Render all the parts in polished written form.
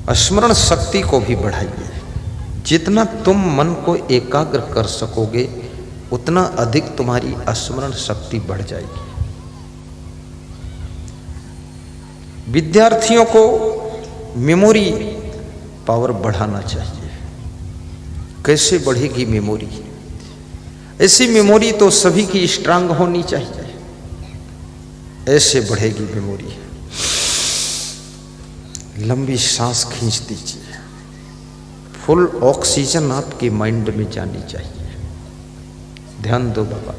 स्मरण शक्ति को भी बढ़ाइए। जितना तुम मन को एकाग्र कर सकोगे उतना अधिक तुम्हारी स्मरण शक्ति बढ़ जाएगी। विद्यार्थियों को मेमोरी पावर बढ़ाना चाहिए। कैसे बढ़ेगी मेमोरी? ऐसी मेमोरी तो सभी की स्ट्रांग होनी चाहिए, ऐसे बढ़ेगी मेमोरी। लंबी सांस खींच दीजिए। फुल ऑक्सीजन आपके माइंड में जानी चाहिए। ध्यान दो बाबा,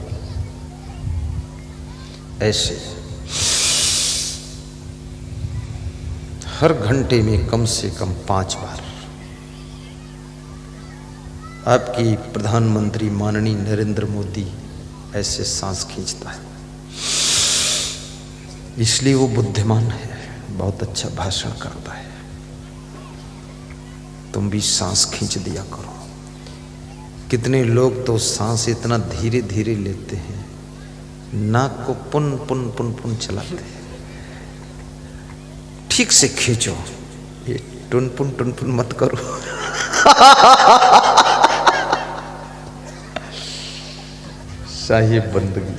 ऐसे हर घंटे में कम से कम 5 बार। आपकी प्रधानमंत्री माननीय नरेंद्र मोदी ऐसे सांस खींचता है, इसलिए वो बुद्धिमान है, बहुत अच्छा भाषण करता है। तुम भी सांस खींच दिया करो। कितने लोग तो सांस इतना धीरे धीरे लेते हैं, नाक को पुन पुन पुन पुन चलाते हैं। ठीक से खींचो, ये टुन पुन मत करो। साहिब बंदगी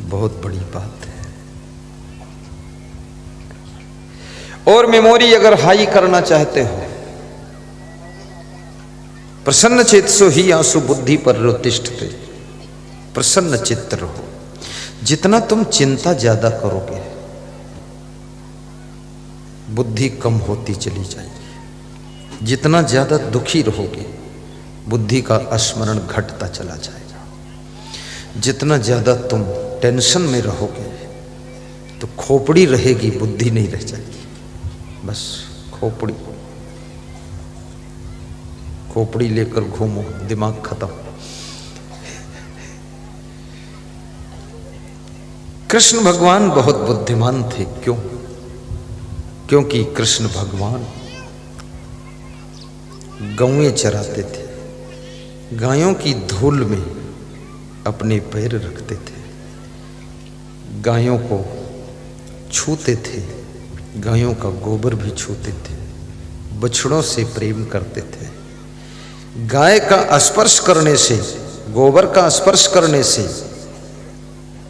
बहुत बड़ी बात है। और मेमोरी अगर हाई करना चाहते हो, प्रसन्न चेतसो ही आंसु बुद्धि पर रोतिष्ठते। प्रसन्न चित्त रहो। जितना तुम चिंता ज्यादा करोगे बुद्धि कम होती चली जाएगी। जितना ज्यादा दुखी रहोगे बुद्धि का स्मरण घटता चला जाएगा। जितना ज्यादा तुम टेंशन में रहोगे तो खोपड़ी रहेगी, बुद्धि नहीं रह जाएगी। बस खोपड़ी लेकर घूमो, दिमाग खत्म। कृष्ण भगवान बहुत बुद्धिमान थे। क्यों? क्योंकि कृष्ण भगवान गौएं चराते थे, गायों की धूल में अपने पैर रखते थे, गायों को छूते थे, गायों का गोबर भी छूते थे, बछड़ों से प्रेम करते थे। गाय का स्पर्श करने से, गोबर का स्पर्श करने से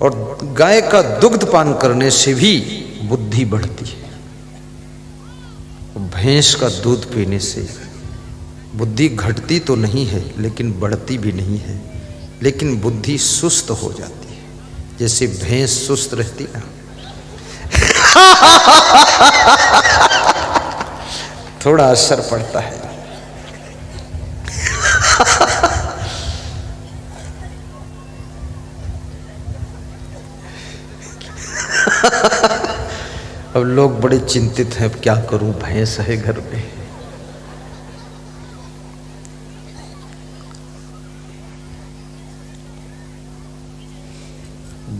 और गाय का दुग्ध पान करने से भी बुद्धि बढ़ती है। भैंस का दूध पीने से बुद्धि घटती तो नहीं है लेकिन बढ़ती भी नहीं है, लेकिन बुद्धि सुस्त हो जाती है। जैसे भैंस सुस्त रहती ना, थोड़ा असर पड़ता है। अब लोग बड़े चिंतित हैं, अब क्या करूं, भैंस है घर में।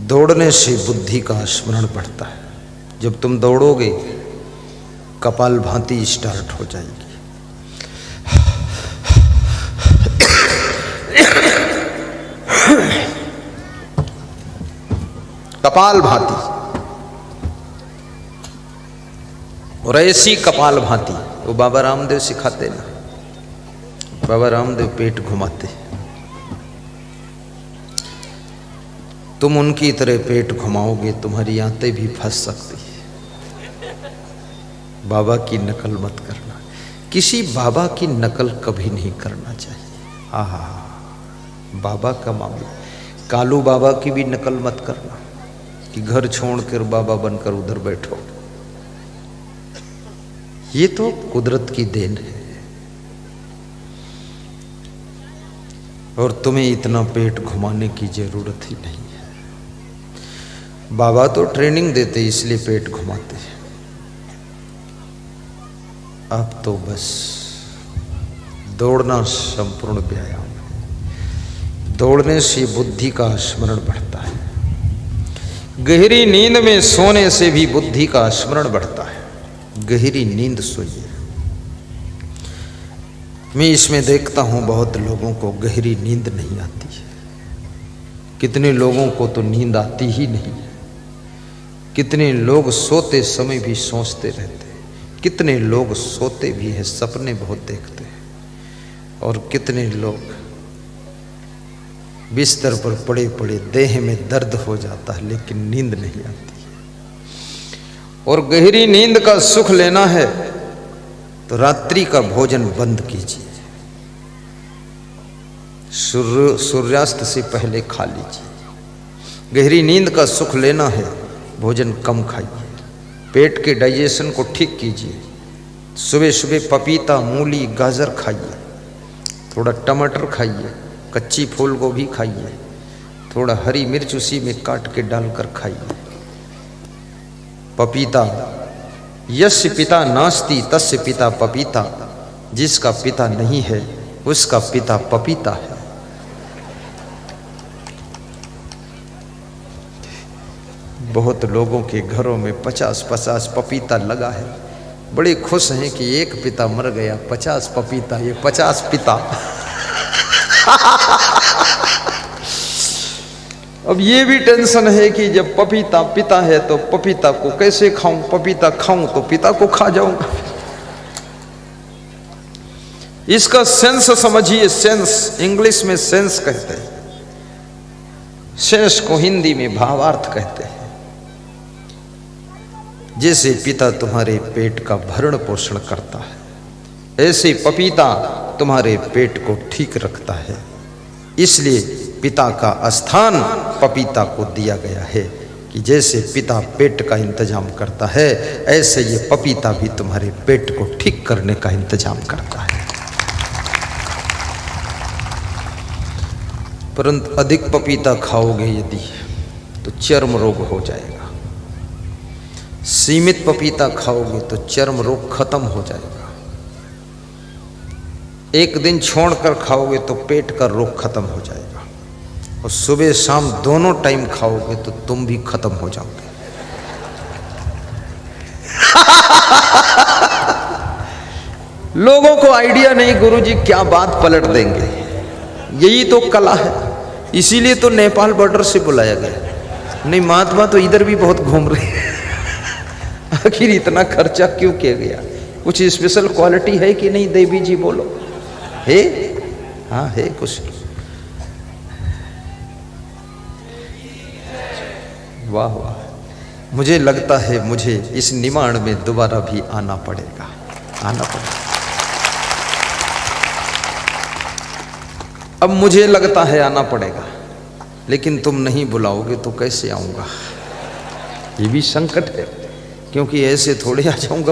दौड़ने से बुद्धि का स्मरण बढ़ता है। जब तुम दौड़ोगे कपाल भांति स्टार्ट हो जाएगी। कपाल भांति, और ऐसी कपाल भांति वो बाबा रामदेव सिखाते ना। बाबा रामदेव पेट घुमाते, तुम उनकी तरह पेट घुमाओगे तुम्हारी आंतें भी फंस सकती है। बाबा की नकल मत करना। किसी बाबा की नकल कभी नहीं करना चाहिए। आहा, बाबा का मामला। कालू बाबा की भी नकल मत करना कि घर छोड़कर बाबा बनकर उधर बैठो। ये तो कुदरत की देन है। और तुम्हें इतना पेट घुमाने की जरूरत ही नहीं है। बाबा तो ट्रेनिंग देते इसलिए पेट घुमाते हैं। अब तो बस दौड़ना संपूर्ण व्यायाम है। दौड़ने से बुद्धि का स्मरण बढ़ता है। गहरी नींद में सोने से भी बुद्धि का स्मरण बढ़ता है। गहरी नींद सोइए। मैं इसमें देखता हूं बहुत लोगों को गहरी नींद नहीं आती है। कितने लोगों को तो नींद आती ही नहीं है। कितने लोग सोते समय भी सोचते रहते हैं, कितने लोग सोते भी हैं, सपने बहुत देखते हैं, और कितने लोग बिस्तर पर पड़े पड़े देह में दर्द हो जाता है लेकिन नींद नहीं आती। और गहरी नींद का सुख लेना है तो रात्रि का भोजन बंद कीजिए, सूर्यास्त से पहले खा लीजिए। गहरी नींद का सुख लेना है, भोजन कम खाइए, पेट के डाइजेशन को ठीक कीजिए। सुबह सुबह पपीता, मूली, गाजर खाइए, थोड़ा टमाटर खाइए, कच्ची फूल गोभी खाइए, थोड़ा हरी मिर्च उसी में काट के डालकर खाइए। पपीता, यस्य पिता नास्ति तस्य पिता पपीता, जिसका पिता नहीं है उसका पिता पपीता है। बहुत लोगों के घरों में 50-50 पपीता लगा है, बड़े खुश हैं कि एक पिता मर गया, 50 पपीता, ये 50 पिता। अब ये भी टेंशन है कि जब पपीता पिता है तो पपीता को कैसे खाऊं, पपीता खाऊं तो पिता को खा जाऊंगा। इसका सेंस समझिए, सेंस, इंग्लिश में सेंस कहते हैं, सेंस को हिंदी में भावार्थ कहते हैं। जैसे पिता तुम्हारे पेट का भरण पोषण करता है, ऐसे पपीता तुम्हारे पेट को ठीक रखता है। इसलिए पिता का स्थान पपीता को दिया गया है कि जैसे पिता पेट का इंतजाम करता है, ऐसे ये पपीता भी तुम्हारे पेट को ठीक करने का इंतजाम करता है। परंतु अधिक पपीता खाओगे यदि तो चर्म रोग हो जाएगा, सीमित पपीता खाओगे तो चर्म रोग खत्म हो जाएगा, एक दिन छोड़कर खाओगे तो पेट का रोग खत्म हो जाएगा, और सुबह शाम दोनों टाइम खाओगे तो तुम भी खत्म हो जाओगे। लोगों को आइडिया नहीं गुरुजी क्या बात पलट देंगे, यही तो कला है, इसीलिए तो नेपाल बॉर्डर से बुलाया गया। नहीं, महात्मा तो इधर भी बहुत घूम रहे हैं। आखिर इतना खर्चा क्यों किया गया? कुछ स्पेशल क्वालिटी है कि नहीं देवी जी, बोलो। है? हाँ है कुछ। वाह वाह, मुझे लगता है मुझे इस निमाण में दोबारा भी आना पड़ेगा, आना पड़ेगा। अब मुझे लगता है आना पड़ेगा, लेकिन तुम नहीं बुलाओगे तो कैसे आऊंगा? ये भी संकट है, क्योंकि ऐसे थोड़े आ जाऊंगा।